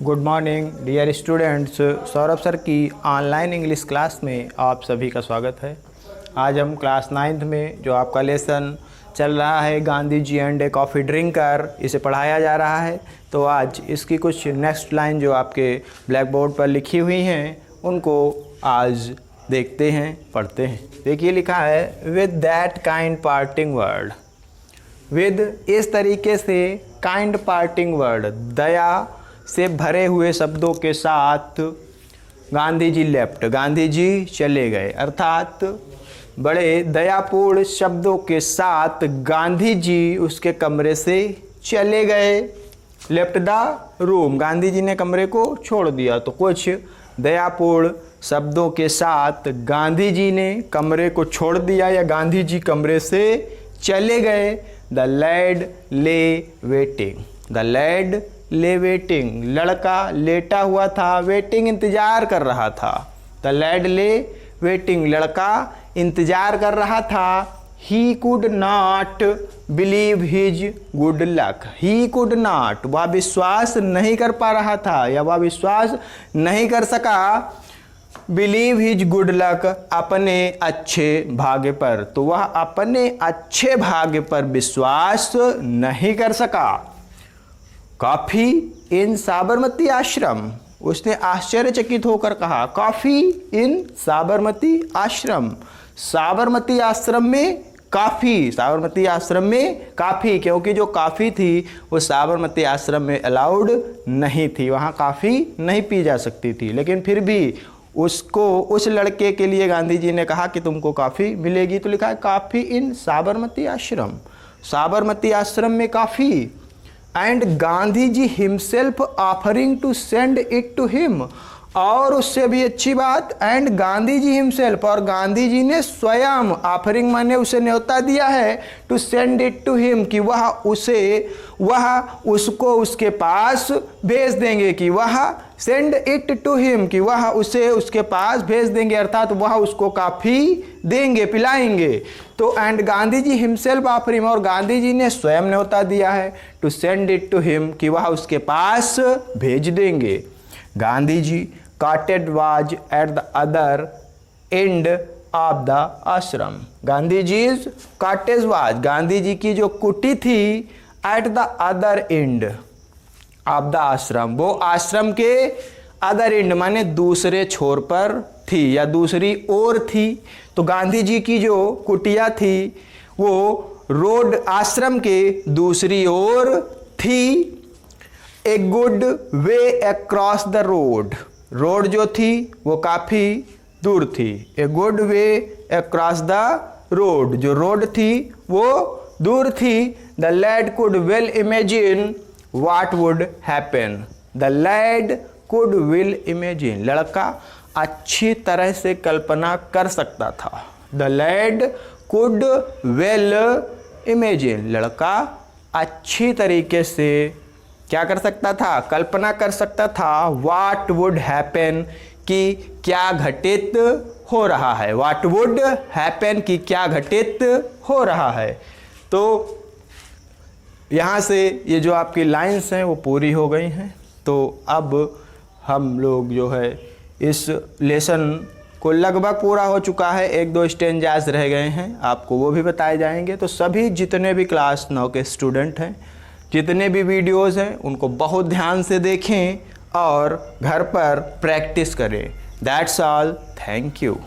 Good morning dear students. Saurabh sir की online English class में आप सभी का स्वागत है। आज हम क्लास 9th में जो आपका लेसन चल रहा है Gandhi ji and A coffee drinker, इसे पढ़ाया जा रहा है। तो आज इसकी कुछ नेक्स्ट लाइन जो आपके ब्लैक बोर्ड पर लिखी हुई हैं उनको आज देखते हैं, पढ़ते हैं। देखिए लिखा है with that kind parting word. With इस तरीके से, काइंड पार्टिंग वर्ड दया से भरे हुए शब्दों के साथ गांधी जी लेफ्ट, गांधी जी चले गए। अर्थात बड़े दयापूर्ण शब्दों के साथ गांधी जी उसके कमरे से चले गए। Left the room, Gandhi ji ने कमरे को छोड़ दिया। तो कुछ दयापूर्ण शब्दों के साथ गांधी जी ने कमरे को छोड़ दिया या गांधी जी कमरे से चले गए। द लैड ले वेटिंग, द लैड ले वेटिंग, लड़का लेटा हुआ था, वेटिंग इंतजार कर रहा था। द लैड ले वेटिंग, लड़का इंतजार कर रहा था। He could not believe his good luck, he could not, वह विश्वास नहीं कर पा रहा था या वह विश्वास नहीं कर सका। बिलीव हिज गुड लक, अपने अच्छे भाग्य पर, तो वह अपने अच्छे भाग्य पर विश्वास नहीं कर सका। कॉफी इन साबरमती आश्रम, उसने आश्चर्यचकित होकर कहा कॉफी इन साबरमती आश्रम, साबरमती आश्रम में काफ़ी, साबरमती आश्रम में काफ़ी, क्योंकि जो काफ़ी थी वो साबरमती आश्रम में अलाउड नहीं थी, वहाँ काफ़ी नहीं पी जा सकती थी। लेकिन फिर भी उसको, उस लड़के के लिए गांधी जी ने कहा कि तुमको काफ़ी मिलेगी। तो लिखा है काफ़ी इन साबरमती आश्रम, साबरमती आश्रम में coffee. And Gandhi ji himself offering to send it to him, और उससे भी अच्छी बात, एंड गांधी जी हिमसेल्फ, और गांधी जी ने स्वयं, ऑफरिंग माने उसे न्योता दिया है, to send it to him, कि वह उसको उसके पास भेज देंगे, कि वह सेंड इट टू हिम, कि वह उसे उसके पास भेज देंगे, अर्थात वह उसको काफ़ी देंगे, पिलाएंगे। तो and Gandhi ji himself offering, और गांधी जी ने स्वयं न्योता दिया है to send it to him, कि वह उसके पास भेज देंगे। Gandhi ji cottage was at the other end of the आश्रम, गांधी जी cottage was, गांधी जी की जो कुटी थी at the other end of the आश्रम, वो आश्रम के अदर एंड माने दूसरे छोर पर थी या दूसरी ओर थी। तो गांधी जी की जो कुटिया थी वो रोड, आश्रम के दूसरी ओर थी। A good way across the road, road जो थी वो काफ़ी दूर थी। A good way across the road, जो रोड थी वो दूर थी। The lad could well imagine what would happen, the lad could well imagine, लड़का अच्छी तरह से कल्पना कर सकता था। The lad could well imagine, लड़का अच्छी तरीके से क्या कर सकता था, कल्पना कर सकता था। व्हाट वुड हैपन, कि क्या घटित हो रहा है, व्हाट वुड हैपन, कि क्या घटित हो रहा है। तो यहाँ से ये जो आपकी लाइंस हैं वो पूरी हो गई हैं। तो अब हम लोग जो है इस लेसन को लगभग पूरा हो चुका है, 1-2 स्टेंजास रह गए हैं, आपको वो भी बताए जाएंगे। तो सभी जितने भी क्लास 9 के स्टूडेंट हैं, जितने भी वीडियोस हैं उनको बहुत ध्यान से देखें और घर पर प्रैक्टिस करें। That's all, thank you.